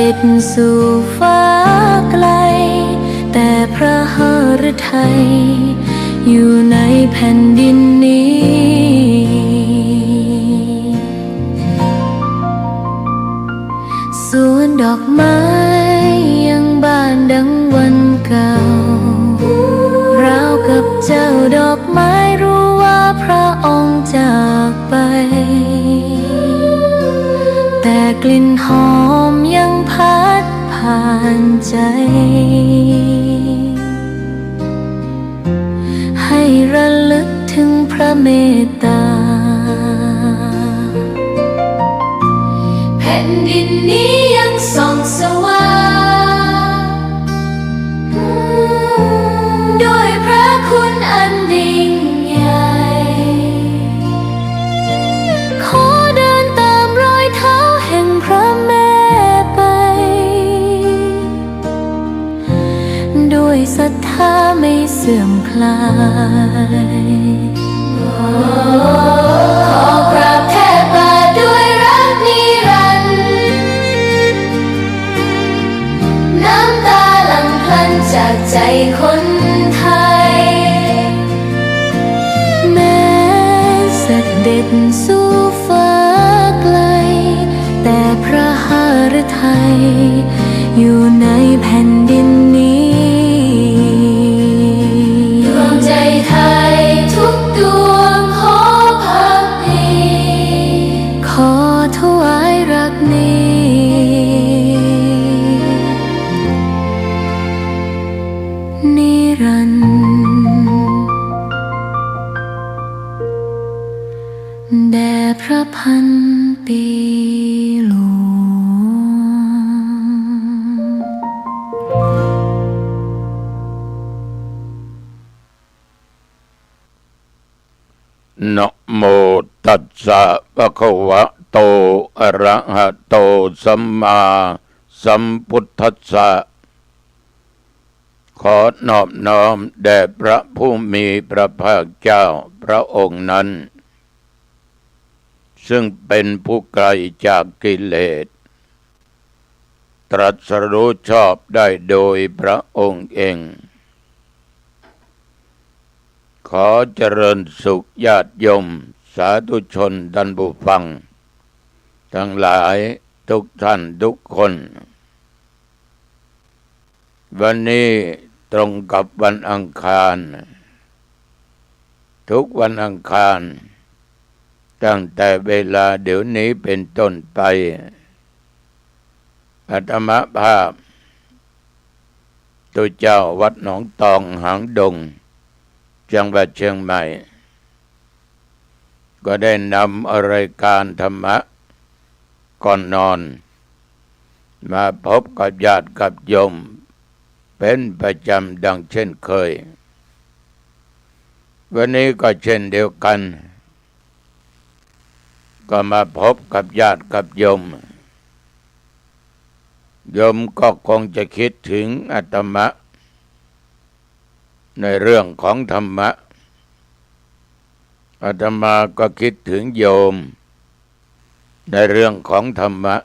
ด็จสู่ฟ้าไกลแต่พระหฤทัยอยู่ในแผ่นดินนี้สวนดอกไม้ยังบานดังวันเก่าราวกับเจ้าดอกไม้รู้ว่าพระองค์จากไปแต่กลิ่นหอมยังพัดผ่านใจให้ระลึกถึงพระเมตตาแผ่นดินนี้ยังส่องสว่างด้วยพระคุณอันยิ่งใหญ่ขอเดินตามรอยเท้าแห่งพระแม่ไปด้วยศรัทธาไม่เสื่อมคลายขอกราบแทบบาทด้วยรักนิรันดร์น้ำตาหลั่งพลันจากใจคนไทยแม้เสด็จสู่ฟ้าไกลแต่พระหฤทัยอยู่ในแผ่นดินนี้ดวงใจไทยทุกดวงขอพักดีขอถวายรักนี้นิรันดร์แด่พระพันปีหลวงนะโมตัสสะภะคะวะโตอะระหะโตสัมมาสัมพุทธัสสะขอนอบน้อมแด่พระผู้มีพระภาคเจ้าพระองค์นั้นซึ่งเป็นผู้ไกลจากกิเลสตรัสรู้ชอบได้โดยพระองค์เองขอเจริญสุขญาติโยมสาธุชนท่านผู้ฟังทั้งหลายทุกท่านทุกคนวันนี้ตรงกับวันอังคารทุกวันอังคารตั้งแต่เวลาเดี๋ยวนี้เป็นต้นไปอาตมาภาพตัวเจ้าวัดหนองตองหางดงจังหวัดเชียงใหม่ก็ได้นำรายการธรรมะก่อนนอนมาพบกับญาติกับโยมเป็นประจำดังเช่นเคยวันนี้ก็เช่นเดียวกันก็มาพบกับญาติกับโยมก็คงจะคิดถึงอาตมาในเรื่องของธรรมะอาตมาก็คิดถึงโยมในเรื่องของธรรมะ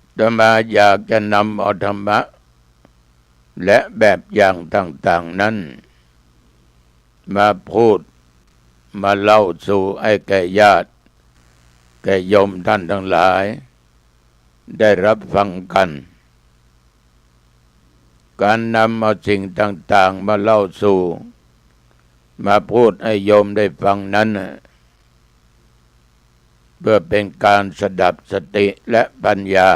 อาตมาอยากจะนำเอาธรรมะและแบบอย่างต่างๆนั้นมาพูดมาเล่าสู่ให้แก่ญาติแก่โยมท่านทั้งหลายได้รับฟังกันการนำเอาสิ่งต่างๆมาเล่าสู่มาพูดให้โยมได้ฟังนั้นเพื่อเป็นการสดับสติและปัญญา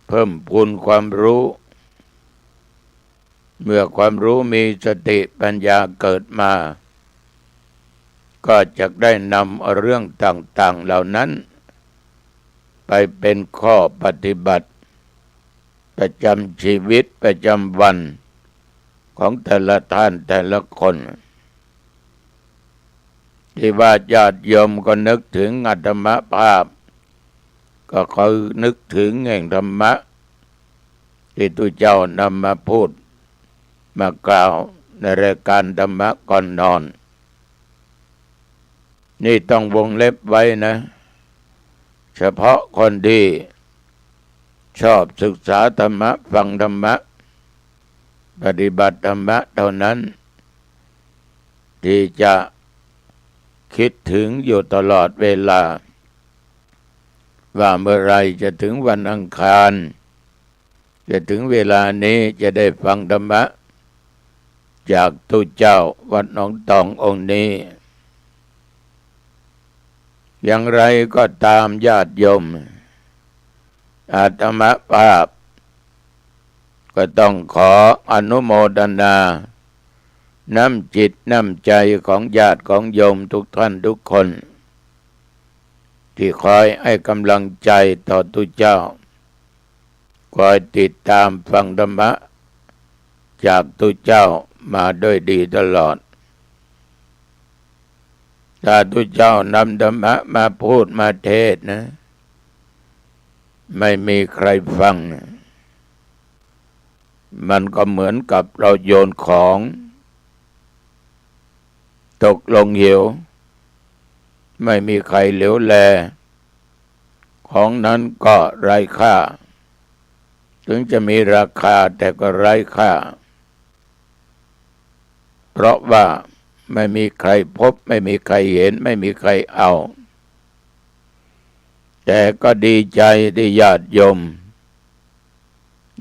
เพิ่มพูนความรู้เมื่อความรู้มีสติปัญญาเกิดมาก็จะได้นำเรื่องต่างๆเหล่านั้นไปเป็นข้อปฏิบัติประจำชีวิตประจำวันของแต่ละท่านแต่ละคนที่ว่าญาติโยมก็นึกถึงอาตมภาพก็คือนึกถึงแห่งธรรมะที่ตุเจ้านำมาพูดมากล่าวในรายการธรรมะก่อนนอน นี่ต้องวงเล็บไว้นะ เฉพาะคนที่ชอบศึกษาธรรมะฟังธรรมะปฏิบัติธรรมะเท่านั้นที่จะคิดถึงอยู่ตลอดเวลาว่าเมื่อไรจะถึงวันอังคารจะถึงเวลานี้จะได้ฟังธรรมะจากตุเจ้าวัดหนองตององค์นี้อย่างไรก็ตามญาติโยมอาตมาภาพก็ต้องขออนุโมทนาน้ำจิตน้ำใจของญาติของโยมทุกท่านทุกคนที่คอยให้กำลังใจต่อตุเจ้าคอยติดตามฟังธรรมะจากตุเจ้ามาด้วยดีตลอดถ้าตุเจ้านำธรรมะมาพูดมาเทศน์นะไม่มีใครฟังมันก็เหมือนกับเราโยนของตกลงเหวไม่มีใครเหลียวแลของนั้นก็ไร้ค่าถึงจะมีราคาแต่ก็ไร้ค่าเพราะว่าไม่มีใครพบไม่มีใครเห็นไม่มีใครเอาแต่ก็ดีใจที่ญาติโยม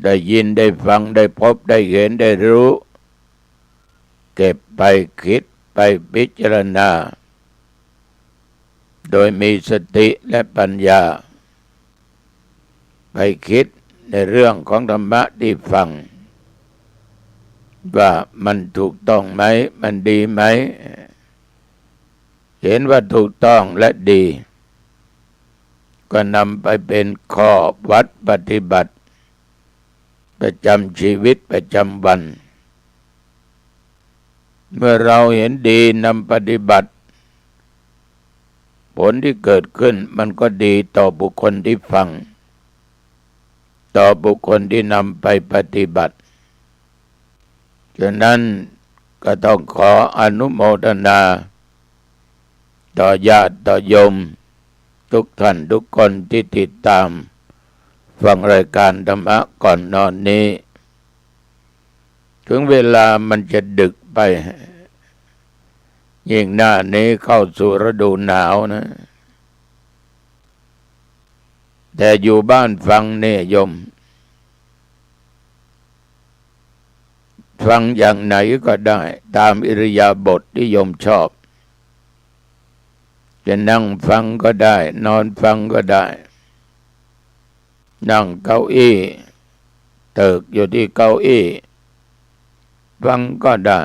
ได้ยินได้ฟังได้พบได้เห็นได้รู้เก็บไปคิดไปพิจารณาโดยมีสติและปัญญาไปคิดในเรื่องของธรรมะที่ฟังว่ามันถูกต้องไหมมันดีไหมเห็นว่าถูกต้องและดีก็นำไปเป็นข้อวัดปฏิบัติประจำชีวิตประจำวันเมื่อเราเห็นดีนำปฏิบัติผลที่เกิดขึ้นมันก็ดีต่อบุคคลที่ฟังต่อบุคคลที่นำไปปฏิบัติฉะนั้นก็ต้องขออนุโมทนาต่อญาติต่อโยมทุกท่านทุกคนที่ติดตามฟังรายการธรรมะก่อนนอนนี้ถึงเวลามันจะดึกไปยิ่งหน้านี้เข้าสู่ฤดูหนาวนะแต่อยู่บ้านฟังเนี่ยโยมฟังอย่างไหนก็ได้ตามอิริยาบถที่โยมชอบจะนั่งฟังก็ได้นอนฟังก็ได้นั่งเก้าอี้เติกอยู่ที่เก้าอี้ฟังก็ได้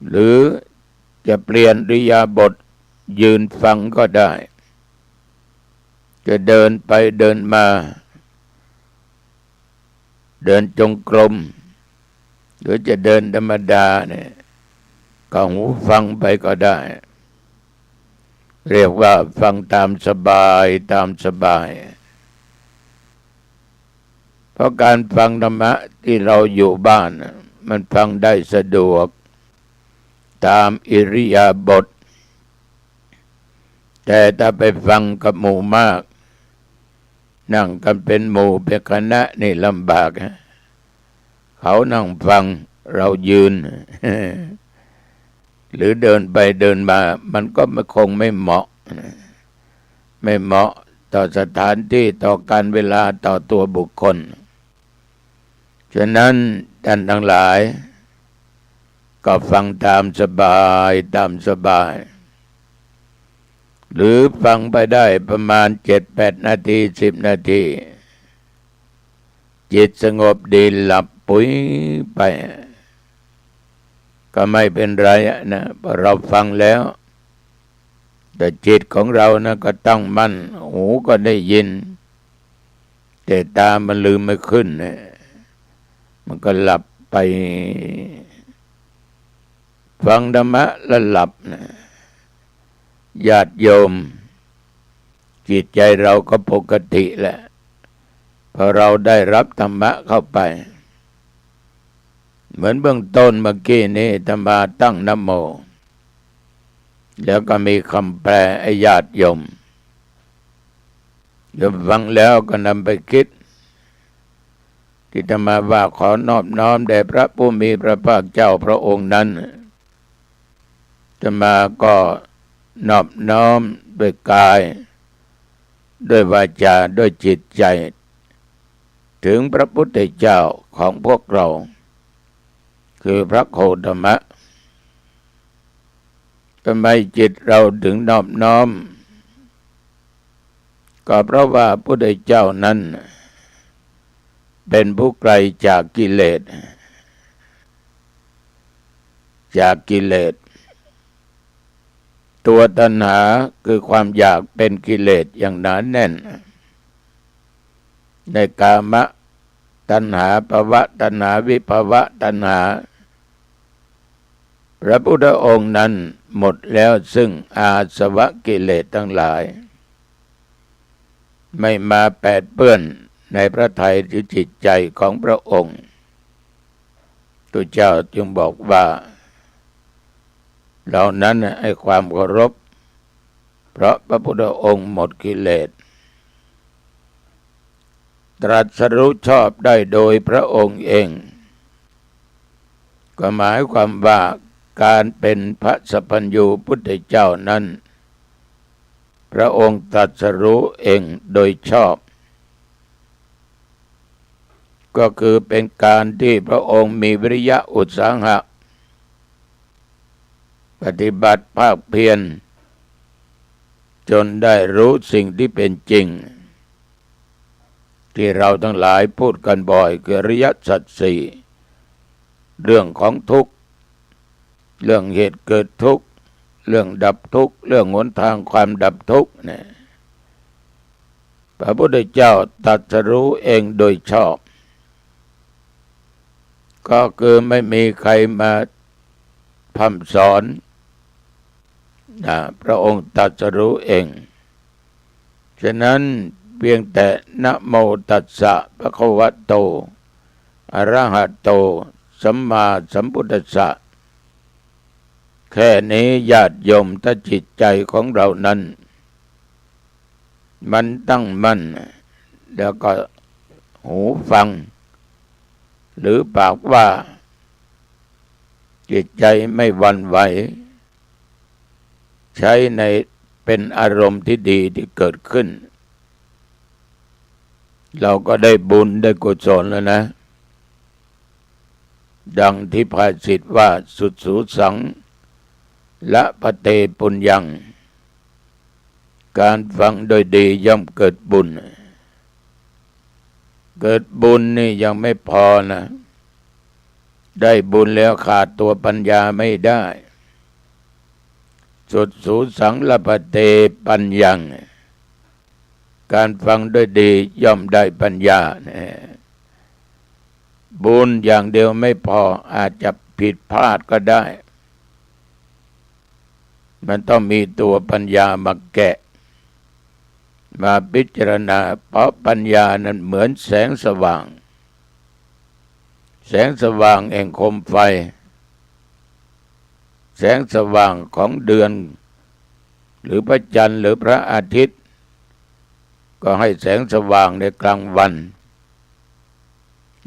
หรือจะเปลี่ยนอิริยาบถยืนฟังก็ได้จะเดินไปเดินมาเดินจงกรมหรือจะเดินธรรมดาเนี่ยก็หูฟังไปก็ได้เรียกว่าฟังตามสบายตามสบายเพราะการฟังธรรมะที่เราอยู่บ้านมันฟังได้สะดวกตามอิริยาบถแต่ถ้าไปฟังกับหมู่มากนั่งกันเป็นหมู่เป็นคณะนี่ลำบากเขานั่งฟังเรายืน หรือเดินไปเดินมามันก็คงไม่เหมาะต่อสถานที่ต่อการเวลาต่อตัวบุคคลฉะนั้นท่านทั้งหลายก็ฟังตามสบายตามสบายหรือฟังไปได้ประมาณ 7-8 นาที10 นาทีจิตสงบดีหลับปุ๋ยไปก็ไม่เป็นไรนะเพราะเราฟังแล้วแต่จิตของเรานะก็ตั้งมั่นหูก็ได้ยินแต่ตามันลืมไม่ขึ้นนะมันก็หลับไปฟังธรรมะแล้วหลับนะญาติโยมจิตใจเราก็ปกติแหละพอเราได้รับธรรมะเข้าไปเหมือนเบื้องต้นเมื่อกี้นี้ธรรมาตั้งนะโมแล้วก็มีคำแปลให้ญาติโยม โยมฟังแล้วก็นำไปคิดที่จะมาว่าขอนอบน้อมแด่พระผู้มีพระภาคเจ้าพระองค์นั้นจะมาก็นอบน้อมด้วยกายด้วยวาจาด้วยจิตใจถึงพระพุทธเจ้าของพวกเราคือพระโคตมะทำไมจิตเราถึงนอบน้อมก็เพราะว่าพระพุทธเจ้านั้นเป็นผู้ไกลจากกิเลสตัวตัณหาคือความอยากเป็นกิเลสอย่างหนาแน่นในกามตัณหาภวตัณหาวิภวตัณหาพระพุทธองค์นั้นหมดแล้วซึ่งอาสวะกิเลสทั้งหลายไม่มาแปดเปื้อนในพระทัยหรือจิตใจของพระองค์ตัวเจ้าจึงบอกว่าเหล่านั้นให้ความเคารพเพราะพระพุทธองค์หมดกิเลสตรัสรู้ชอบได้โดยพระองค์เองก็หมายความว่าการเป็นพระสัพพัญญูพุทธเจ้านั้นพระองค์ตรัสรู้เองโดยชอบก็คือเป็นการที่พระองค์มีวิริยะอุตสาหะปฏิบัติภาคเพียรจนได้รู้สิ่งที่เป็นจริงที่เราทั้งหลายพูดกันบ่อยคืออริยสัจสี่เรื่องของทุกข์เรื่องเหตุเกิดทุกข์เรื่องดับทุกข์เรื่องหนทางความดับทุกข์เนี่ยพระพุทธเจ้าตรัสรู้เองโดยชอบก็คือไม่มีใครมาพร่ำสอนพระองค์ตรัสรู้เองฉะนั้นเพียงแต่นะโมตัสสะภะคะวะโตอะระหะโตสัมมาสัมพุทธัสสะแค่นี้ญาติโยมถ้าจิตใจของเรานั้นมันตั้งมั่นแล้วก็หูฟังหรือปากว่าจิตใจไม่หวั่นไหวใช้ในเป็นอารมณ์ที่ดีที่เกิดขึ้นเราก็ได้บุญได้กุศลแล้วนะดังที่ภาษิตว่าสุดสูสังละพะเตปุญญังการฟังโดยดีย่อมเกิดบุญนี่ยังไม่พอนะได้บุญแล้วขาดตัวปัญญาไม่ได้สุดสูสังละพะเตปัญญังการฟังด้วยดีย่อมได้ปัญญาบุญอย่างเดียวไม่พออาจจะผิดพลาดก็ได้มันต้องมีตัวปัญญามาแกะมาพิจารณาเพราะปัญญานั้นเหมือนแสงสว่างแห่งโคมไฟแสงสว่างของเดือนหรือพระจันทร์หรือพระอาทิตย์ก็ให้แสงสว่างในกลางวัน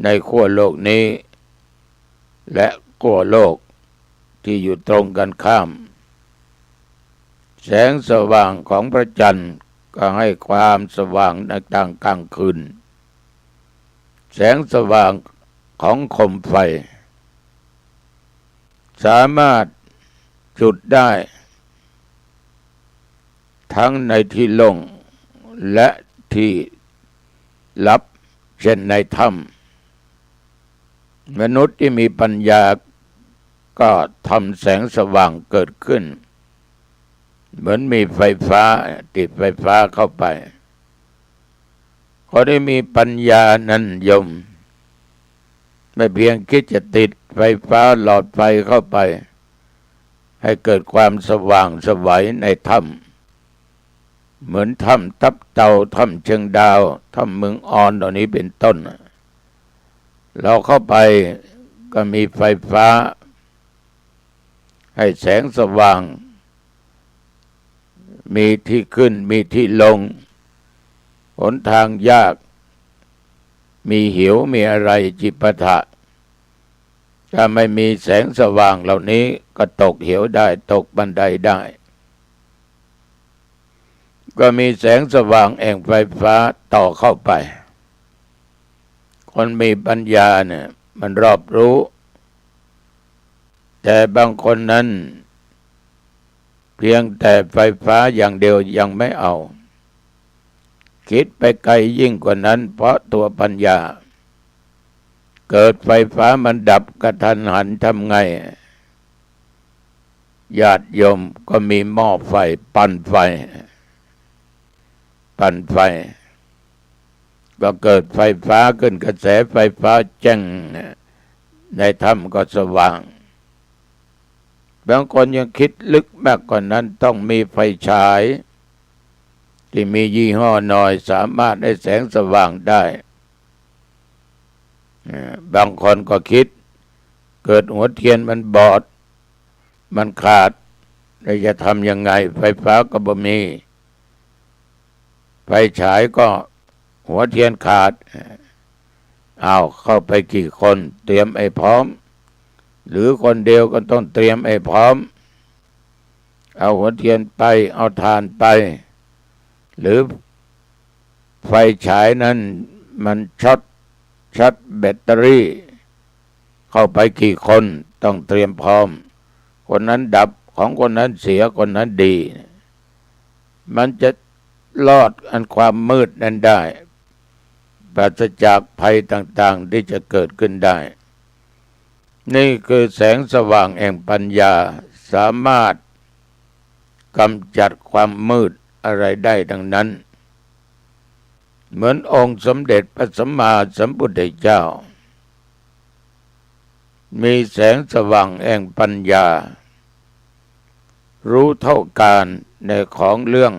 ในขั้วโลกนี้และขั้วโลกที่อยู่ตรงกันข้ามแสงสว่างของพระจันทร์ก็ให้ความสว่างในกลางคืนแสงสว่างของโคมไฟสามารถจุดได้ทั้งในที่โล่งและที่ลับเช่นในถ้ำมนุษย์ที่มีปัญญาก็ทำแสงสว่างเกิดขึ้นเหมือนมีไฟฟ้าติดไฟฟ้าเข้าไปเขาได้มีปัญญานั้นยมไม่เพียงคิดจะติดไฟฟ้าหลอดไฟเข้าไปให้เกิดความสว่างไสวในถ้ำเหมือนถ้ำทับเต่าถ้ำเชิงดาวถ้ำเมืองออนเหล่านี้เป็นต้นเราเข้าไปก็มีไฟฟ้าให้แสงสว่างมีที่ขึ้นมีที่ลง หนทางยากมีหิวมีอะไรจิปาถะถ้าไม่มีแสงสว่างเหล่านี้ก็ตกเหวได้ตกบันไดได้ก็มีแสงสว่างแห่งไฟฟ้าต่อเข้าไปคนมีปัญญาเนี่ยมันรอบรู้แต่บางคนนั้นเพียงแต่ไฟฟ้าอย่างเดียวยังไม่เอาคิดไปไกลยิ่งกว่านั้นเพราะตัวปัญญาเกิดไฟฟ้ามันดับกระทันหันทำไงญาติโยมก็มีหม้อไฟปั่นไฟก็เกิดไฟฟ้าขึ้นกระแสไฟฟ้าแจ้งในถ้ำก็สว่างบางคนยังคิดลึกมากกว่านั้นต้องมีไฟฉายที่มียี่ห้อหน่อยสามารถให้แสงสว่างได้บางคนก็คิดเกิดหัวเทียนมันบอดมันขาดเราจะทำยังไงไฟฟ้าก็บ่มีไฟฉายก็หัวเทียนขาดเอาเข้าไปกี่คนเตรียมไอ้พร้อมหรือคนเดียวก็ต้องเตรียมไอ้พร้อมเอาหัวเทียนไปเอาถ่านไปหรือไฟฉายนั้นมันช็อตแบตเตอรี่เข้าไปกี่คนต้องเตรียมพร้อมคนนั้นดับของคนนั้นเสียคนนั้นดีมันจะรอดอันความมืดนั้นได้ปราศจากภัยต่างๆที่จะเกิดขึ้นได้นี่คือแสงสว่างแห่งปัญญาสามารถกำจัดความมืดอะไรได้ดังนั้นเหมือนองค์สมเด็จพระสัมมาสัมพุทธเจ้ามีแสงสว่างแห่งปัญญารู้เท่าการในของเรื่อง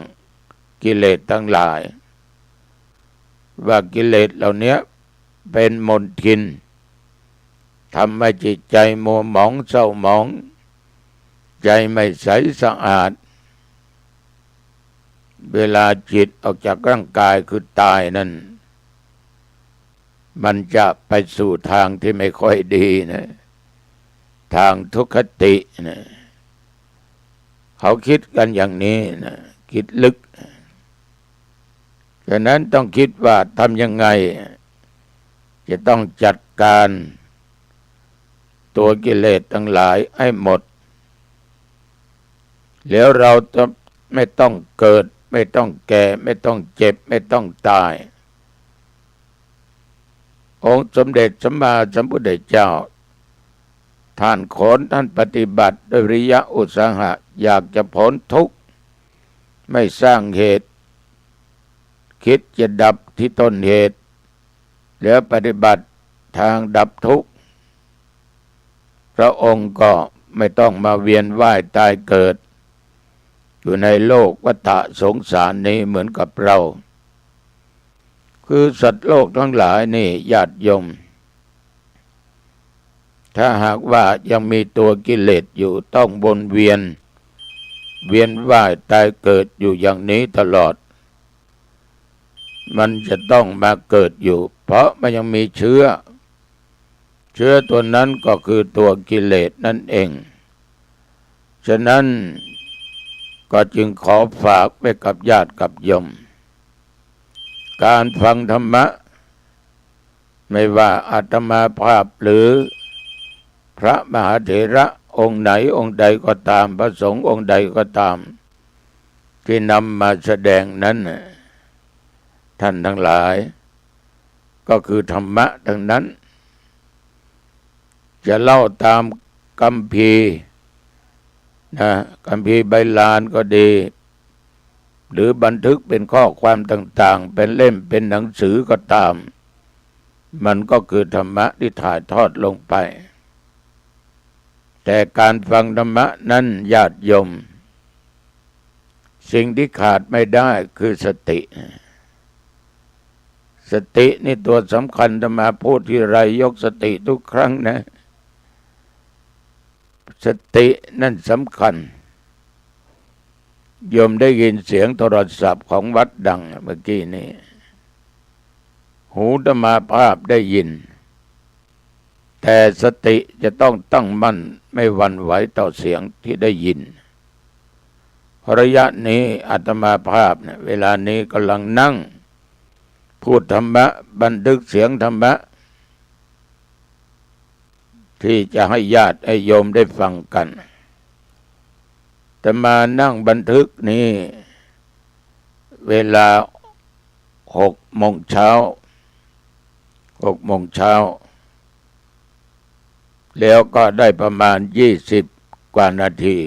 กิเลสทั้งหลายว่ากิเลสเหล่านี้เป็นมลทินทำให้จิตใจมัวหมองเศร้าหมองใจไม่ใสสะอาดเวลาจิตออกจากร่างกายคือตายนั้นมันจะไปสู่ทางที่ไม่ค่อยดีนะทางทุกขตินะเขาคิดกันอย่างนี้นะคิดลึกฉะนั้นต้องคิดว่าทำยังไงจะต้องจัดการตัวกิเลสทั้งหลายให้หมดแล้วเราจะไม่ต้องเกิดไม่ต้องแก่ไม่ต้องเจ็บไม่ต้องตายองค์สมเด็จสัมมาสัมพุทธเจ้าท่านขนท่านปฏิบัติด้วยวิริยะอุตสาหะอยากจะพ้นทุกข์ไม่สร้างเหตุคิดจะดับที่ต้นเหตุแล้วปฏิบัติทางดับทุกข์พระองค์ก็ไม่ต้องมาเวียนว่ายตายเกิดอยู่ในโลกวัฏสงสารนี้เหมือนกับเราคือสัตว์โลกทั้งหลายนี่ญาติโยมถ้าหากว่ายังมีตัวกิเลสอยู่ต้องวนเวียนว่ายตายเกิดอยู่อย่างนี้ตลอดมันจะต้องมาเกิดอยู่เพราะมันยังมีเชื้อตัวนั้นก็คือตัวกิเลสนั่นเองฉะนั้นก็จึงขอฝากไว้กับญาติกับโยมการฟังธรรมะไม่ว่าอาตมาภาพหรือพระมหาเถระองค์ไหนองค์ใดก็ตามพระสงฆ์องค์ใดก็ตามที่นำมาแสดงนั้นท่านทั้งหลายก็คือธรรมะทั้งนั้นจะเล่าตามคัมภีร์คัมภีร์ใบลานก็ดีหรือบันทึกเป็นข้อความต่างๆเป็นเล่มเป็นหนังสือก็ตามมันก็คือธรรมะที่ถ่ายทอดลงไปแต่การฟังธรรมะนั้นญาติโยมสิ่งที่ขาดไม่ได้คือสตินี่ตัวสำคัญธรรมาพูดที่ไรยกสติทุกครั้งนะสตินั่นสำคัญโยมได้ยินเสียงโทรศัพท์ของวัดดังเมื่อกี้นี้ หูธรรมาภาพได้ยินแต่สติจะต้องตั้งมั่นไม่หวั่นไหวต่อเสียงที่ได้ยินระยะนี้อาตมาภาพเนี่ยเวลานี้กำลังนั่งพูดธรรมะบันทึกเสียงธรรมะที่จะให้ญาติให้โยมได้ฟังกันแต่มานั่งบันทึกนี้เวลา6 โมงเช้าแล้วก็ได้ประมาณ20 กว่านาที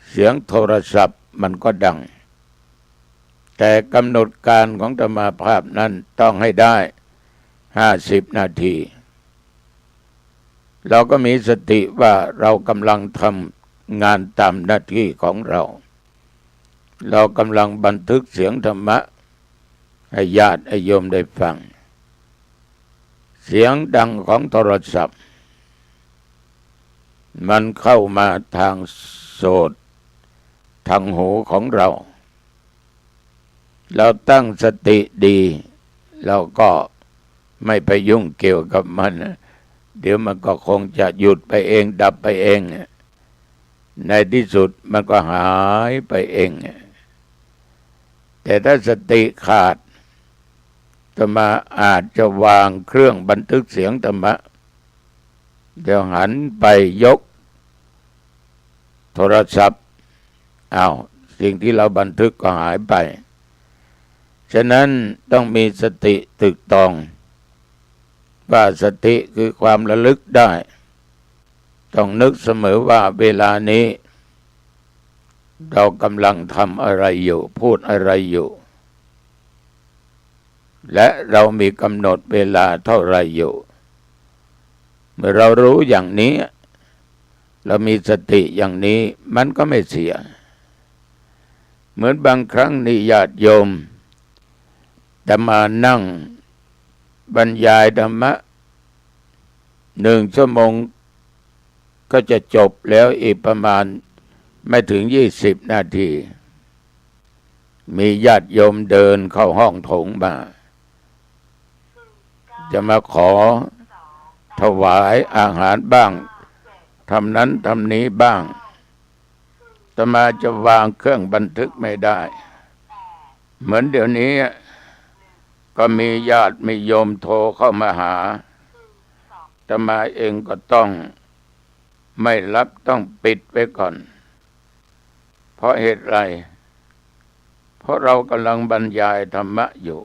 เสียงโทรศัพท์มันก็ดังแต่กำหนดการของธรรมาภาพนั้นต้องให้ได้50 นาทีเราก็มีสติว่าเรากำลังทำงานตามหน้าที่ของเรากำลังบันทึกเสียงธรรมะให้ญาติให้โยมได้ฟังเสียงดังของโทรศัพท์มันเข้ามาทางโสตทางหูของเราตั้งสติดีเราก็ไม่ไปยุ่งเกี่ยวกับมันเดี๋ยวมันก็คงจะหยุดไปเองดับไปเองในที่สุดมันก็หายไปเองแต่ถ้าสติขาดธรรมะอาจจะวางเครื่องบันทึกเสียงธรรมะเดี๋ยวหันไปยกโทรศัพท์สิ่งที่เราบันทึกก็หายไปฉะนั้นต้องมีสติตึกตองว่าสติคือความระลึกได้ต้องนึกเสมอว่าเวลานี้เรากำลังทำอะไรอยู่พูดอะไรอยู่และเรามีกำหนดเวลาเท่าไรอยู่เมื่อเรารู้อย่างนี้เรามีสติอย่างนี้มันก็ไม่เสียเหมือนบางครั้งนี่ญาติโยมจะมานั่งบรรยายธรรมะ1 ชั่วโมงก็จะจบแล้วอีกประมาณไม่ถึง20 นาทีมีญาติโยมเดินเข้าห้องโถงมาจะมาขอถวายอาหารบ้างทำนั้นทำนี้บ้างอาตมาจะวางเครื่องบันทึกไม่ได้เหมือนเดี๋ยวนี้ก็มีญาติมีโยมโทรเข้ามาหาอาตมาเองก็ต้องไม่รับต้องปิดไว้ก่อนเพราะเหตุไรเพราะเรากำลังบรรยายธรรมะอยู่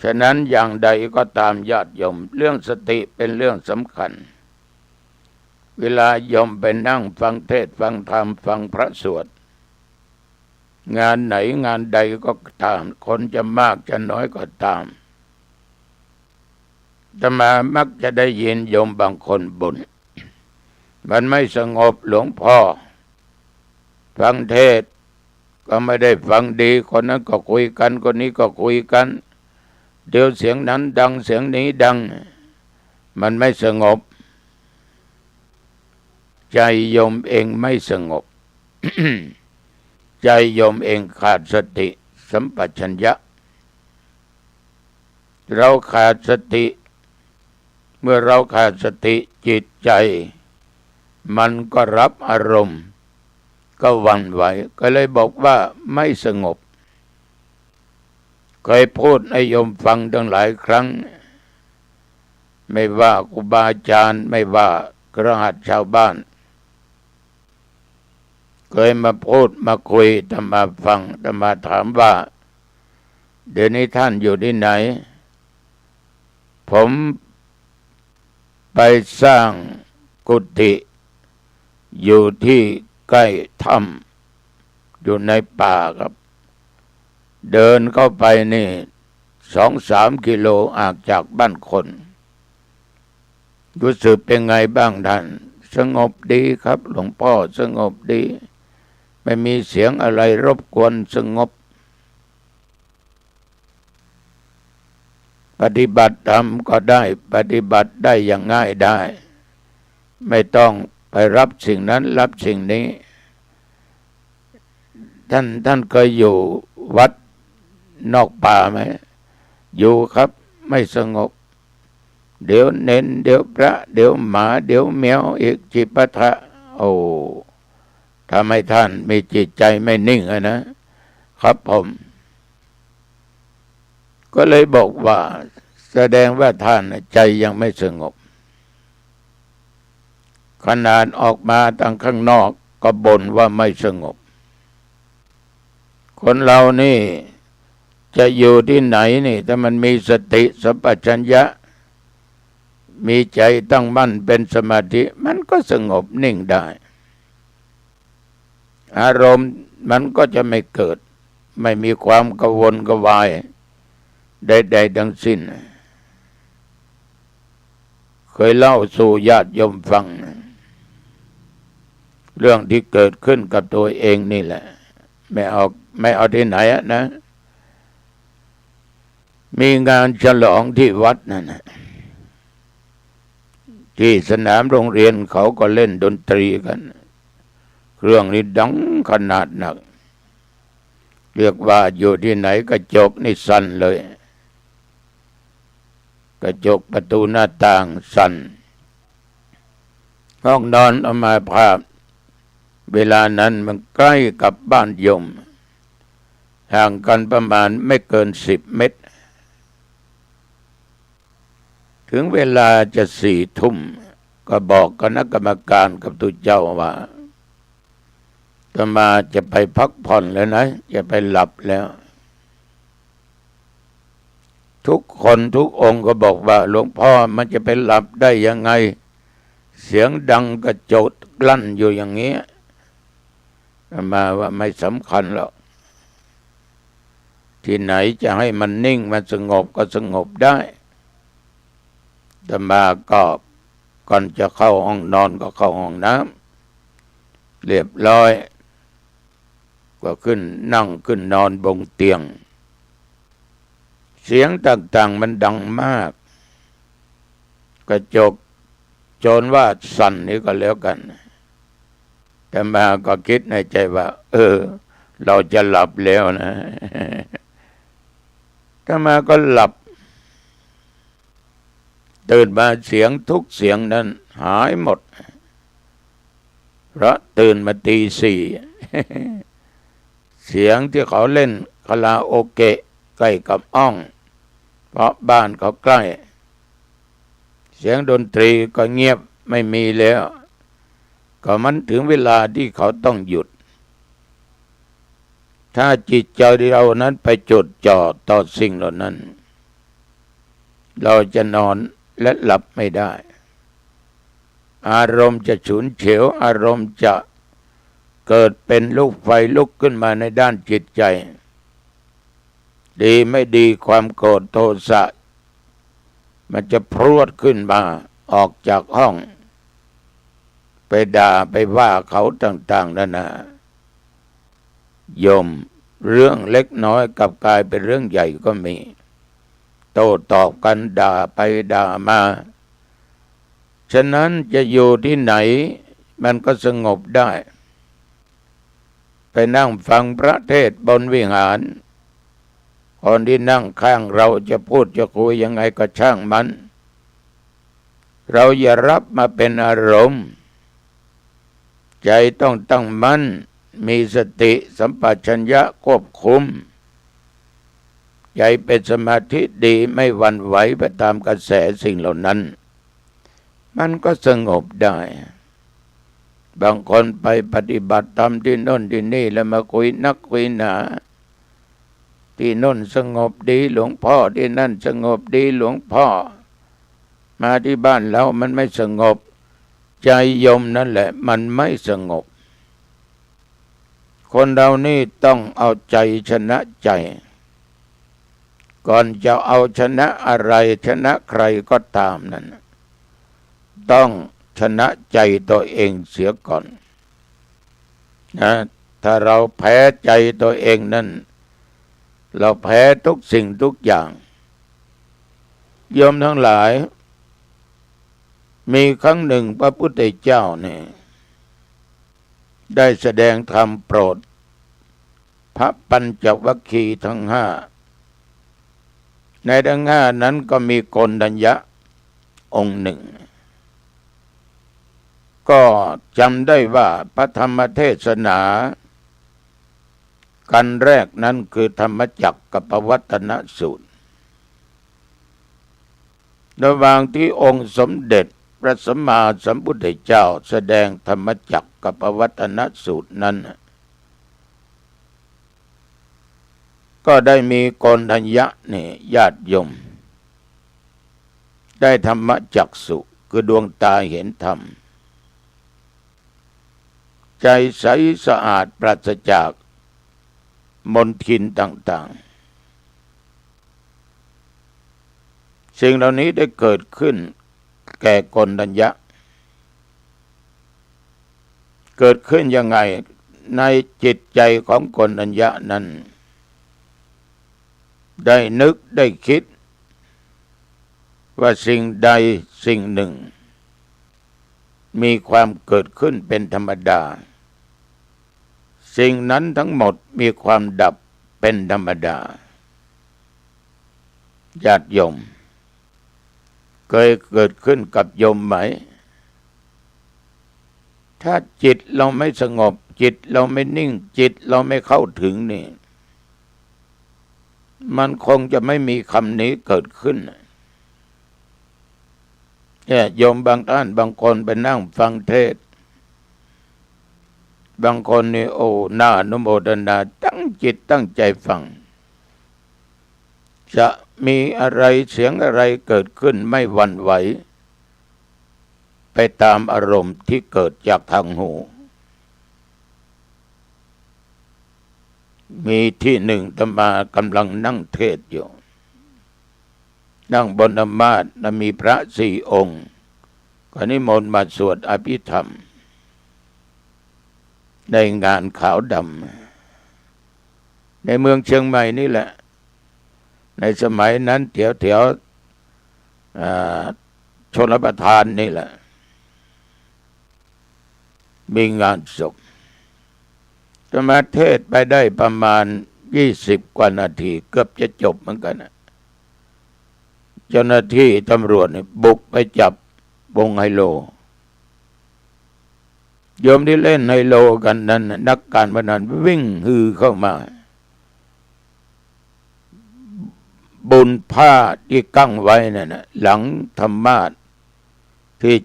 ฉะนั้นอย่างใดก็ตามญาติโยมเรื่องสติเป็นเรื่องสำคัญเวลาโยมไปนั่งฟังเทศน์ฟังธรรมฟังพระสวดงานไหนงานใดก็ตามคนจะมากจะน้อยก็ตามอาตมามักจะได้ยินโยมบางคนบ่นมันไม่สงบหลวงพ่อฟังเทศน์ก็ไม่ได้ฟังดีคนนั้นก็คุยกันคนนี้ก็คุยกันเดี๋ยวเสียงนั้นดังเสียงนี้ดังมันไม่สงบใจโยมเองไม่สงบ ใจโยมเองขาดสติสัมปชัญญะเราขาดสติเมื่อเราขาดสติจิตใจมันก็รับอารมณ์ก็หวั่นไหวก็เลยบอกว่าไม่สงบเคยพูดให้โยมฟังตั้งหลายครั้งไม่ว่าครูบาอาจารย์ไม่ว่ากระหัสชาวบ้านเคยมาพูดมาคุยธรรมาฟังธรรมาถามว่าเดี๋ยวนี้ท่านอยู่ที่ไหนผมไปสร้างกุฏิอยู่ที่ใกล้ถ้ำอยู่ในป่าครับเดินเข้าไปนี่2-3 กิโลออกจากบ้านคนรู้สึกเป็นไงบ้างท่านสงบดีครับหลวงพ่อสงบดีไม่มีเสียงอะไรรบกวนสงบปฏิบัติธรรมก็ได้ปฏิบัติได้อย่างง่ายได้ไม่ต้องไปรับสิ่งนั้นรับสิ่งนี้ท่านเคยอยู่วัดนอกป่าไหม อยู่ครับไม่สงบเดี๋ยวเน้นเดี๋ยวพระเดี๋ยวหมาเดี๋ยวแมวอีกจิปาถะโอ้ทำให้ท่านมีจิตใจไม่นิ่งนะครับผมก็เลยบอกว่าแสดงว่าท่านใจยังไม่สงบขนาดออกมาทางข้างนอกก็บ่นว่าไม่สงบคนเรานี่จะอยู่ที่ไหนนี่ถ้ามันมีสติสัมปชัญญะมีใจตั้งมั่นเป็นสมาธิมันก็สงบนิ่งได้อารมณ์มันก็จะไม่เกิดไม่มีความกังวลกวายใดๆทั้งสิ้นเคยเล่าสู่ญาติโยมฟังเรื่องที่เกิดขึ้นกับตัวเองนี่แหละไม่เอาที่ไหนนะมีงานฉลองที่วัดนั่นนะที่สนามโรงเรียนเขาก็เล่นดนตรีกันเครื่องนี้ดังขนาดหนักเรียกว่าอยู่ที่ไหนกระจกนี่สั่นเลยกระจกประตูหน้าต่างสั่นห้องนอนเอามาภาพเวลานั้นมันใกล้กับบ้านโยมห่างกันประมาณไม่เกิน10 เมตรถึงเวลาจะ4 ทุ่มก็บอกคณะกรรมการกับตุเจ้าว่าอาตมาจะไปพักผ่อนแล้วนะจะไปหลับแล้วทุกคนทุกองค์ก็บอกว่าหลวงพ่อมันจะไปหลับได้ยังไงเสียงดังกระโจดกลั่นอยู่อย่างนี้อาตมาว่าไม่สำคัญหรอกที่ไหนจะให้มันนิ่งมันสงบก็สงบได้อาตมาก็ก่อนจะเข้าห้องนอนก็เข้าห้องน้ำเรียบร้อยก็นั่งขึ้นนอนบนเตียงเสียงต่างๆมันดังมากกระจกโจรว่าสั่นนี่ก็แล้วกันแต่มาก็คิดในใจว่าเราจะหลับแล้วนะแต่มาก็หลับตื่นมาเสียงทุกเสียงนั้นหายหมดเพราะตื่นมาตี 4เสียงที่เขาเล่นคาราโอเกะใกล้กับอ้องเพราะบ้านเขาใกล้เสียงดนตรีก็เงียบไม่มีแล้วก็มันถึงเวลาที่เขาต้องหยุดถ้าจิตใจเรานั้นไปจดจ่อต่อสิ่งเหล่านั้นเราจะนอนและหลับไม่ได้อารมณ์จะฉุนเฉียวอารมณ์จะเกิดเป็นลูกไฟลุกขึ้นมาในด้านจิตใจดีไม่ดีความโกรธโทสะมันจะพรวดขึ้นมาออกจากห้องไปด่าไปว่าเขาต่างๆนั่นนะโยมเรื่องเล็กน้อยกลับกลายเป็นเรื่องใหญ่ก็มีโต้ตอบกันด่าไปด่ามาฉะนั้นจะอยู่ที่ไหนมันก็สงบได้ไปนั่งฟังพระเทศน์บนวิหารคนที่นั่งข้างเราจะพูดจะคุยยังไงก็ช่างมันเราอย่ารับมาเป็นอารมณ์ใจต้องตั้งมั่นมีสติสัมปชัญญะควบคุมใจเป็นสมาธิดีไม่หวั่นไหวไปตามกระแสสิ่งเหล่านั้นมันก็สงบได้บางคนไปปฏิบัติธรรมที่โน่นที่นี่แล้วมาคุยนักคุยหนาที่โน่นสงบดีหลวงพ่อที่นั่นสงบดีหลวงพ่อมาที่บ้านเรามันไม่สงบใจโยมนั่นแหละมันไม่สงบคนเรานี่ต้องเอาใจชนะใจก่อนจะเอาชนะอะไรชนะใครก็ตามนั้นต้องชนะใจตัวเองเสียก่อนนะถ้าเราแพ้ใจตัวเองนั้นเราแพ้ทุกสิ่งทุกอย่างโยมทั้งหลายมีครั้งหนึ่งพระพุทธเจ้าเนี่ยได้แสดงธรรมโปรดพระปัญจวัคคีย์ทั้ง 5 ในทั้งห้านั้นก็มีโกณฑัญญะองค์หนึ่งก็จำได้ว่าพระธรรมเทศนากันแรกนั้นคือธรรมจักรกับปวัตตนสูตรระหว่างที่องค์สมเด็จพระสัมมาสัมพุทธเจ้าแสดงธรรมจักรกับปวัตตนสูตรนั้นก็ได้มีโกณฑัญญะนี่ญาติโยมได้ธรรมจักษุคือดวงตาเห็นธรรมใจใสสะอาดปราศจากมลทินต่างๆสิ่งเหล่านี้ได้เกิดขึ้นแก่โกณฑัญญะเกิดขึ้นยังไงในจิตใจของโกณฑัญญะนั้นได้นึกได้คิดว่าสิ่งใดสิ่งหนึ่งมีความเกิดขึ้นเป็นธรรมดาสิ่งนั้นทั้งหมดมีความดับเป็นธรรมดาญาติโยมเคยเกิดขึ้นกับโยมไหมถ้าจิตเราไม่สงบจิตเราไม่นิ่งจิตเราไม่เข้าถึงนี่มันคงจะไม่มีคำนี้เกิดขึ้นโยมบางท่านบางคนไปนั่งฟังเทศน์บางคนนี่โอ้น่าอนุโมทนาตั้งจิตตั้งใจฟังจะมีอะไรเสียงอะไรเกิดขึ้นไม่หวั่นไหวไปตามอารมณ์ที่เกิดจากทางหูมีที่หนึ่งอาตมากำลังนั่งเทศน์อยู่นั่งบนธรรมาสน์มีพระ4 องค์ก็นิมนต์มาสวดอภิธรรมในงานขาวดำในเมืองเชียงใหม่นี่แหละในสมัยนั้นแถวชลประทานนี่แหละมีงานศพจะมาเทศไปได้ประมาณ20 กว่านาทีเกือบจะจบเหมือนกันเจ้าหน้าที่ตำรวจบุกไปจับวงไฮโลโยมที่เล่นไฮโลกันนั้นนักการพนันวิ่งฮือเข้ามาบุญผ้าที่กั้งไว้นั่นนะหลังธรรมาสน์ที่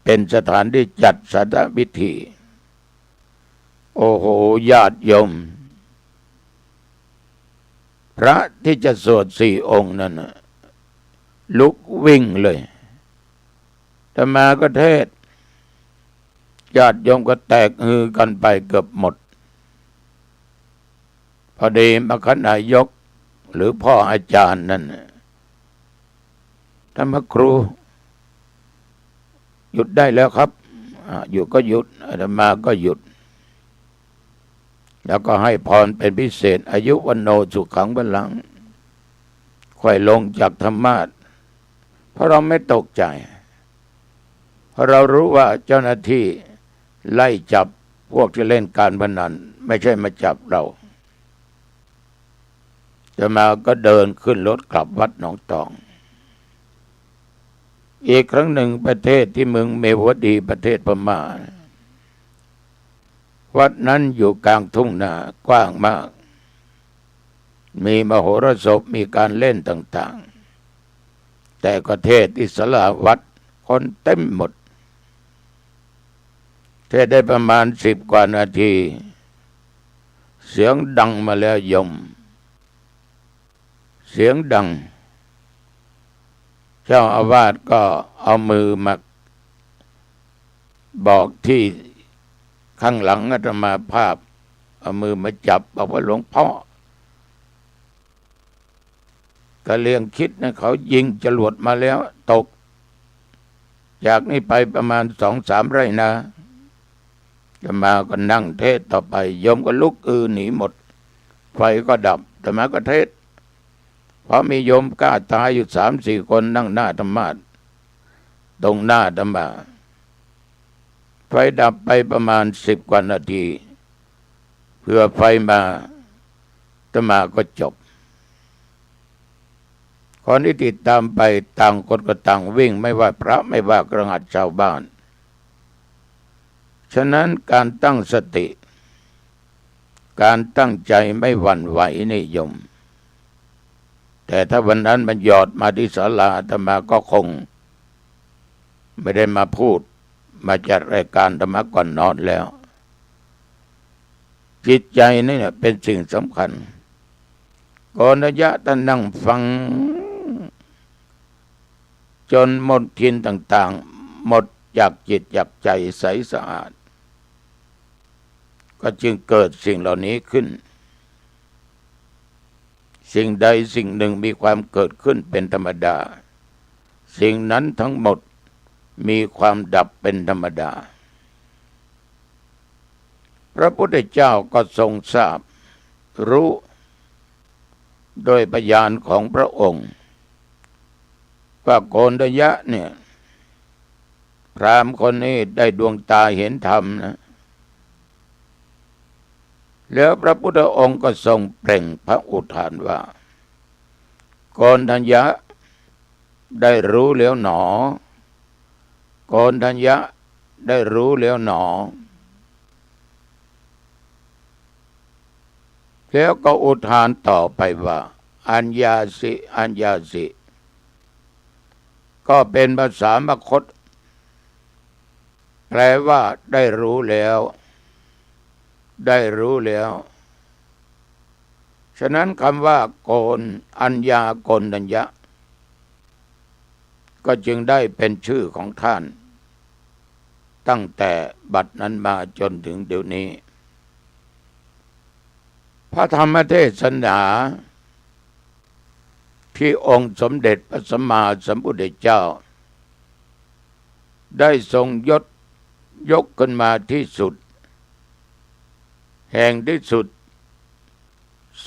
เป็นสถานที่จัดสัตพิธีโอ้โหญาติโยมพระที่จะสวด4 องค์นั่นนะลุกวิ่งเลยอาตมาก็เทศญาติโยมก็แตกฮือกันไปเกือบหมดพอดีมคณายกหรือพ่ออาจารย์นั่นท่านพระครูหยุดได้แล้วครับหยุดก็หยุดอาตมาก็หยุดแล้วก็ให้พรเป็นพิเศษอายุวันโนสุขังพลังค่อยลงจากธรรมาสน์เพราะเราไม่ตกใจเพราะเรารู้ว่าเจ้าหน้าที่ไล่จับพวกที่เล่นการพนันไม่ใช่มาจับเราจะมาก็เดินขึ้นรถกลับวัดหนองตองอีกครั้งหนึ่งประเทศที่เมืองเมวดีประเทศพม่าวัดนั้นอยู่กลางทุ่งนากว้างมากมีมโหรสพมีการเล่นต่างๆแต่ก็เทศที่ศาลาวัดคนเต็มหมดเทศได้ประมาณ10 กว่านาทีเสียงดังมาแล้วโยมเสียงดังเจ้าอาวาสก็เอามือมาบอกที่ข้างหลังอาตมาภาพเอามือมาจับบอกว่าหลวงพ่อก็เลี้ยงคิดนะเขายิงจรวดมาแล้วตกจากนี้ไปประมาณ2-3 ไร่นะอาตมาก็นั่งเทศต่อไปโยมก็ลุกหนีหมดไฟก็ดับอาตมาก็เทศเพราะมีโยมกล้าตายอยู่3-4 คนนั่งหน้าธรรมาสน์ตรงหน้าธรรมาไฟดับไปประมาณ10 กว่านาทีเพื่อไฟมาอาตมาก็จบค คนที่ติดตามไปต่างคนก็ต่างวิ่งไม่ว่าพระไม่ว่ากระหัตชาวบ้านฉะนั้นการตั้งสติการตั้งใจไม่หวั่นไหวนิยมแต่ถ้าวันนั้นมันหยอดมาที่ศาลาอาตมาก็คงไม่ได้มาพูดมาจัดรายการธรรมะก่อนนอนแล้วจิตใจนี่เนี่ยเป็นสิ่งสำคัญก่อนระยะท่านนั่งฟังจนหมดทินต่างๆหมดจากจิตจากใจใสสะอาดก็จึงเกิดสิ่งเหล่านี้ขึ้นสิ่งใดสิ่งหนึ่งมีความเกิดขึ้นเป็นธรรมดาสิ่งนั้นทั้งหมดมีความดับเป็นธรรมดาพระพุทธเจ้าก็ทรงทราบรู้โดยปัญญาของพระองค์ว่าโกณฑยะเนี่ยพราหมณ์คนนี้ได้ดวงตาเห็นธรรมนะแล้วพระพุทธองค์ก็ทรงเปล่งพระอุทานว่าโกณฑยะได้รู้แล้วหนอโกณฑยะได้รู้แล้วหนอแล้วก็อุทานต่อไปว่าอัญญาสิอัญญาสิก็เป็นภาษามคธแปลว่าได้รู้แล้วได้รู้แล้วฉะนั้นคำว่าโกณอัญญาโกณฑัญญะก็จึงได้เป็นชื่อของท่านตั้งแต่บัดนั้นมาจนถึงเดี๋ยวนี้พระธรรมเทศนาที่องค์สมเด็จพระสัมมาสัมพุทธเจ้าได้ทรงยกขึ้นมาที่สุดแห่งที่สุด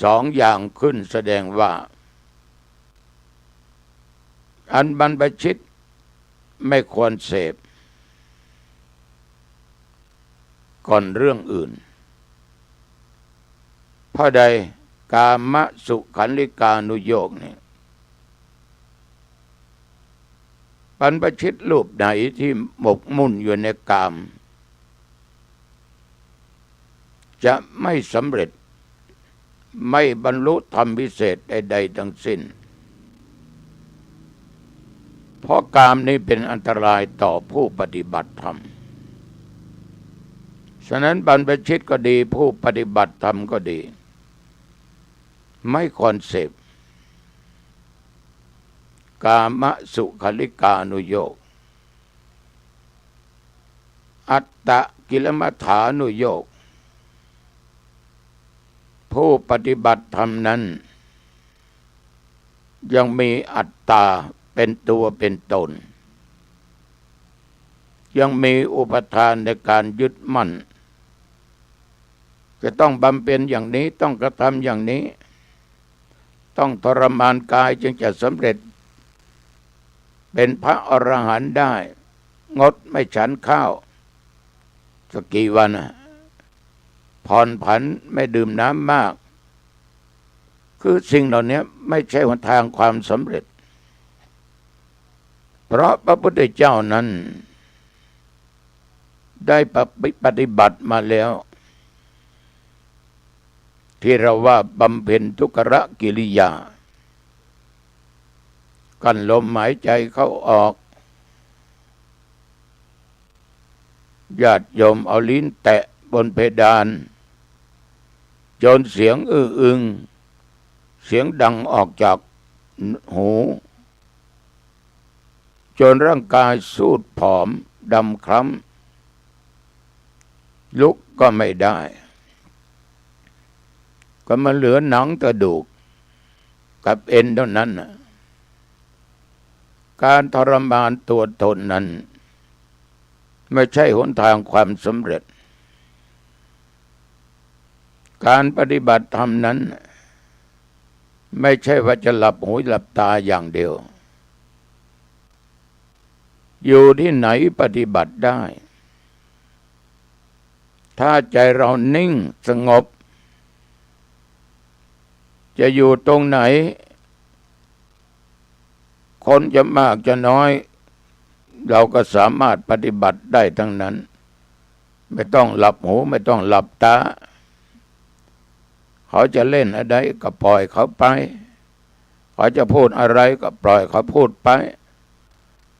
สองอย่างขึ้นแสดงว่าอันบรรพชิตไม่ควรเสพก่อนเรื่องอื่นเพราะใดกามสุขันลิกานุโยคเนี่ยบรรพชิตรูปไหนที่หมกมุ่นอยู่ในกามจะไม่สำเร็จไม่บรรลุธรรมพิเศษใดๆทั้งสิ้นเพราะกามนี้เป็นอันตรายต่อผู้ปฏิบัติธรรมฉะนั้นบรรพชิตก็ดีผู้ปฏิบัติธรรมก็ดีไม่ควรเสพกามสุขลิกานุโยคอัตตกิลมัฏฐานุโยคผู้ปฏิบัติธรรมนั้นยังมีอัตตาเป็นตัวเป็นตนยังมีอุปทานในการยึดมั่นจะต้องบำเพ็ญอย่างนี้ต้องกระทำอย่างนี้ต้องทรมานกายจึงจะสำเร็จเป็นพระอรหันต์ได้งดไม่ฉันข้าวสักกี่วันผ่อนผันไม่ดื่มน้ำมากคือสิ่งเหล่านี้ไม่ใช่หนทางความสำเร็จเพราะพระพุทธเจ้านั้นได้ปฏิบัติมาแล้วที่เราว่าบำเพ็ญทุกขกิริยากั้นลมหายใจเข้าออกญาติโยมเอาลิ้นแตะบนเพดานจนเสียงอื้ออึงเสียงดังออกจากหูจนร่างกายสูดผอมดำคล้ำลุกก็ไม่ได้ก็มาเหลือหนังกระดูกกับเอ็นเท่านั้นการทรมานตัวตนนั้นไม่ใช่หนทางความสำเร็จการปฏิบัติธรรมนั้นไม่ใช่ว่าจะหลับหูหลับตาอย่างเดียวอยู่ที่ไหนปฏิบัติได้ถ้าใจเรานิ่งสงบจะอยู่ตรงไหน คนจะมากจะน้อยเราก็สามารถปฏิบัติได้ทั้งนั้นไม่ต้องหลับหูไม่ต้องหลับตาเขาจะเล่นอะไรก็ปล่อยเขาไปเขาจะพูดอะไรก็ปล่อยเขาพูดไป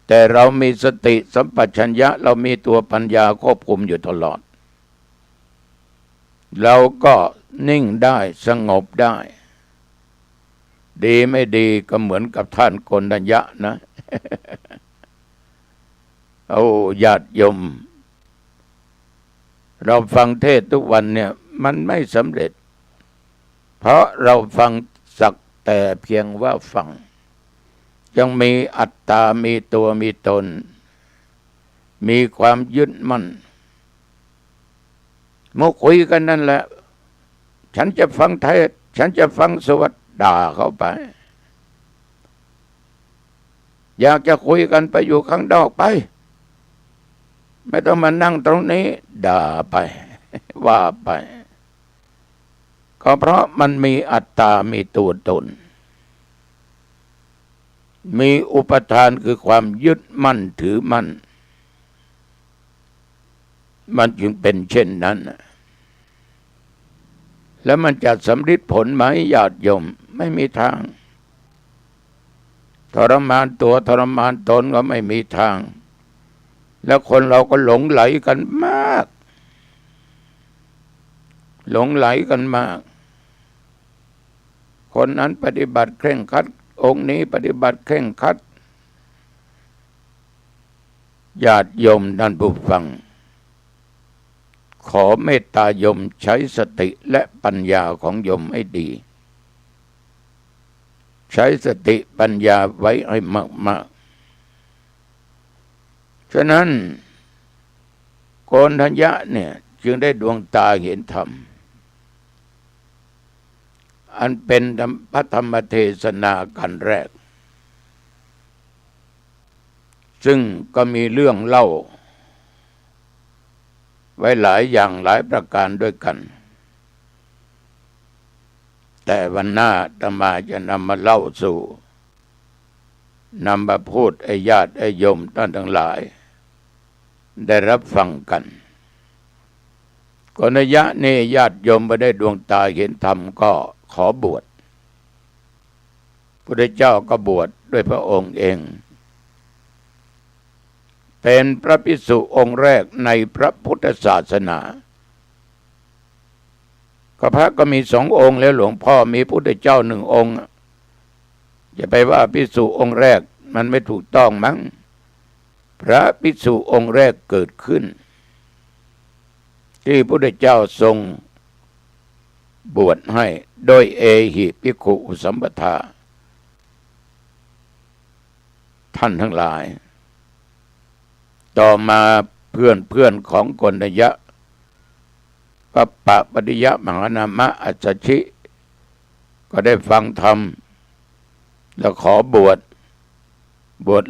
แต่เรามีสติสัมปชัญญะเรามีตัวปัญญาควบคุมอยู่ตลอดเราก็นิ่งได้สงบได้ดีไม่ดีก็เหมือนกับท่านโกณฑัญญะนะ เอาญาติโยมเราฟังเทศทุกวันเนี่ยมันไม่สำเร็จเพราะเราฟังสักแต่เพียงว่าฟังยังมีอัตตามีตัวมีตนมีความยึดมั่นเมื่อคุยกันนั่นแหละฉันจะฟังเทศฉันจะฟังสวดด่าเข้าไปอยากจะคุยกันไปอยู่ข้างนอกไปไม่ต้องมานั่งตรงนี้ด่าไป ว่าไปก็เพราะมันมีอัตตามีตัวตนมีอุปทานคือความยึดมั่นถือมั่นมันจึงเป็นเช่นนั้นแล้วมันจะสำเร็จผลไหมญาติโยมไม่มีทางทรมานตัวทรมานตนก็ไม่มีทางแล้วคนเราก็หลงไหลกันมากหลงไหลกันมากคนนั้นปฏิบัติเคร่งครัดองค์นี้ปฏิบัติเคร่งครัดญาติโยมท่านผู้ฟังขอเมตตาโยมใช้สติและปัญญาของโยมให้ดีใช้สติปัญญาไว้ให้มากๆฉะนั้นโกณฑัญญะเนี่ยจึงได้ดวงตาเห็นธรรมอันเป็นพระธรรมเทศนากันแรกซึ่งก็มีเรื่องเล่าไว้หลายอย่างหลายประการด้วยกันแต่วันหน้าอาตมาจะนำมาเล่าสู่นำมาพูดให้ญาติให้โยมท่านทั้งหลายได้รับฟังกันโกณฑัญญะนี่ญาติโยมไปได้ดวงตาเห็นธรรมก็ขอบวชพระเจ้าก็บวชด้วยพระองค์เองเป็นพระภิกษุองค์แรกในพระพุทธศาสนาก็พระก็มี2 องค์แล้วหลวงพ่อมีพระพุทธเจ้า1 องค์อย่าไปว่าภิกษุองค์แรกมันไม่ถูกต้องมั้งพระภิกษุองค์แรกเกิดขึ้นที่พระพุทธเจ้าทรงบวชให้โดยเอหิภิกขุสัมปทาท่านทั้งหลายต่อมาเพื่อนของโกณฑัญญะปัปปะปฏิยะมหานามะอัจฉริก็ได้ฟังธรรมแล้วขอบวช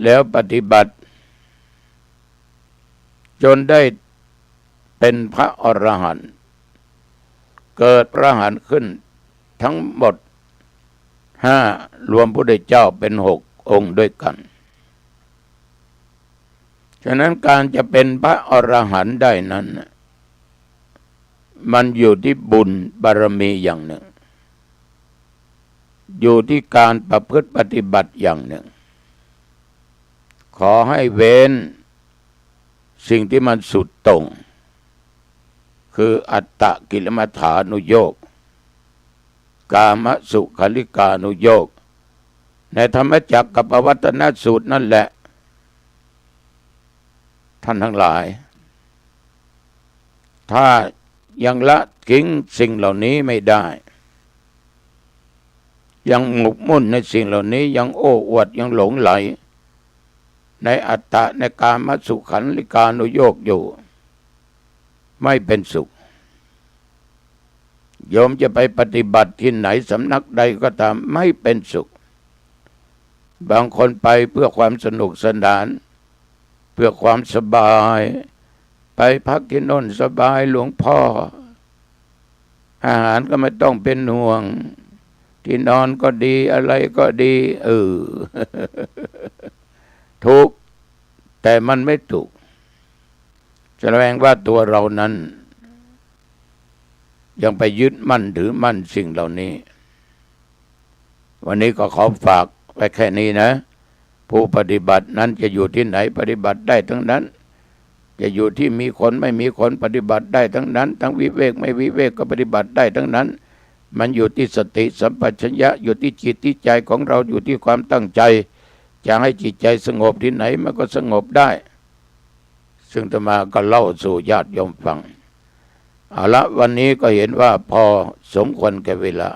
แล้วปฏิบัติจนได้เป็นพระอรหันต์เกิดพระอรหันต์ขึ้นทั้งหมด5รวมพระพุทธเจ้าเป็น6 องค์ด้วยกันฉะนั้นการจะเป็นพระอรหันต์ได้นั้นมันอยู่ที่บุญบารมีอย่างหนึ่งอยู่ที่การประพฤติปฏิบัติอย่างหนึ่งขอให้เว้นสิ่งที่มันสุดโต่งคืออัตตกิลมัฏฐานุโยคกามสุขัลลิกานุโยคในธรรมจักรกับปวัตตนสูตรนั่นแหละท่านทั้งหลายถ้ายังละทิ้งสิ่งเหล่านี้ไม่ได้ยังหมกมุ่นในสิ่งเหล่านี้ยังโอ้อวดยังหลงไหลในอัตตะในกามสุขันลิกานุโยคอยู่ไม่เป็นสุขโยมจะไปปฏิบัติที่ไหนสำนักใดก็ตามไม่เป็นสุขบางคนไปเพื่อความสนุกสนานเพื่อความสบายไปพักที่โน่นสบายหลวงพ่ออาหารก็ไม่ต้องเป็นห่วงที่นอนก็ดีอะไรก็ดี แต่มันไม่ถูกแสดงว่าตัวเรานั้นยังไปยึดมั่นถือมั่นสิ่งเหล่านี้ วันนี้ก็ขอฝากไว้แค่นี้นะผู้ปฏิบัตินั้นจะอยู่ที่ไหนปฏิบัติได้ทั้งนั้นจะอยู่ที่มีคนไม่มีคนปฏิบัติได้ทั้งนั้นทั้งวิเวกไม่วิเวกก็ปฏิบัติได้ทั้งนั้นมันอยู่ที่สติสัมปชัญญะอยู่ที่จิตที่ใจของเราอยู่ที่ความตั้งใจจะให้จิตใจสงบที่ไหนมันก็สงบได้ซึ่งอาตมาก็เล่าสู่ญาติโยมฟังเอาละวันนี้ก็เห็นว่าพอสมควรแก่เวลา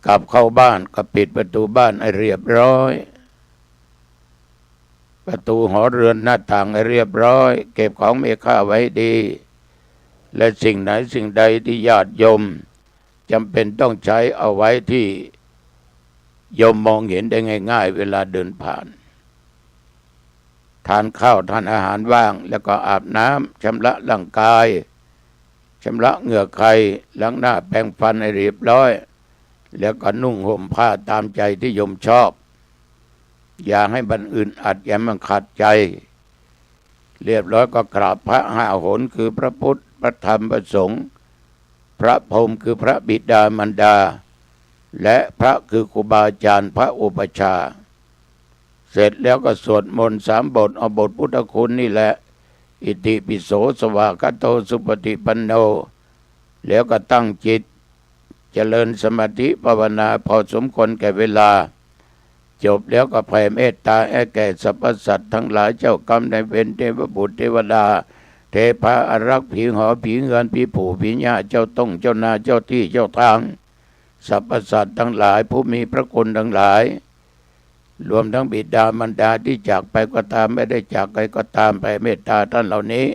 กลับเข้าบ้านก็ปิดประตูบ้านให้เรียบร้อยประตูหอเรือนหน้าต่างให้เรียบร้อยเก็บของมีค่าไว้ดีและสิ่งไหนสิ่งใดที่ญาติโยมจำเป็นต้องใช้เอาไว้ที่โยมมองเห็นได้ง่ายๆเวลาเดินผ่านทานข้าวทานอาหารว่างแล้วก็อาบน้ำชำระร่างกายชำระเหงื่อใครล้างหน้าแปรงฟันให้เรียบร้อยแล้วก็นุ่งห่มผ้าตามใจที่โยมชอบอย่าให้มันอึดอัดอย่ามันขัดใจเรียบร้อยก็กราบพระห้าหนคือพระพุทธพระธรรมพระสงฆ์พระพรหมคือพระบิดามารดาและพระคือครูบาอาจารย์พระอุปัชฌาย์เสร็จแล้วก็สวดมนต์3 บทเอาบทพุทธคุณนี่แหละอิติปิโสสวากขาโตสุปฏิปันโนแล้วก็ตั้งจิตเจริญสมาธิภาวนาพอสมควรแก่เวลาจบแล้วก็แผ่เมตตาแก่สรรพสัตว์ทั้งหลายเจ้ากรรมนายเวรเทพบุตรเทวดาเทพะอารักษ์ผีหอผีเงินผีผู่ผีญาเจ้าต้องเจ้านาเจ้าที่เจ้าทางสรรพสัตว์ทั้งหลายผู้มีพระคุณทั้งหลายรวมทั้งบิดามารดาที่จากไปก็ตามไม่ได้จากไปก็ตามไปเมตตาท่านเหล่านี้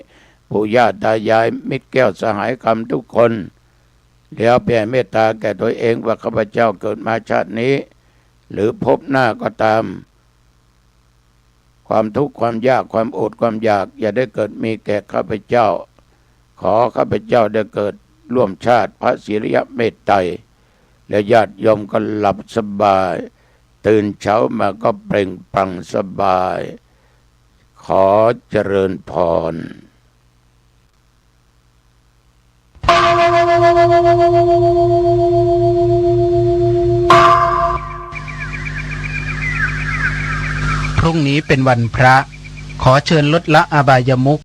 ปู่ย่าตายายมิตรแก้วสหายคำทุกคนแล้วแผ่เมตตาแก่ตัวเองว่าข้าพเจ้าเกิดมาชาตินี้หรือพบหน้าก็ตามความทุกข์ความยากความอดความอยากอย่าได้เกิดมีแก่ข้าพเจ้าขอข้าพเจ้าได้เกิดร่วมชาติพระศิริยเมตไตรและญาติโยมก็หลับสบายตื่นเช้ามาก็เปล่งปลั่งสบายขอเจริญพรพรุ่งนี้เป็นวันพระขอเชิญลดละอบายมุข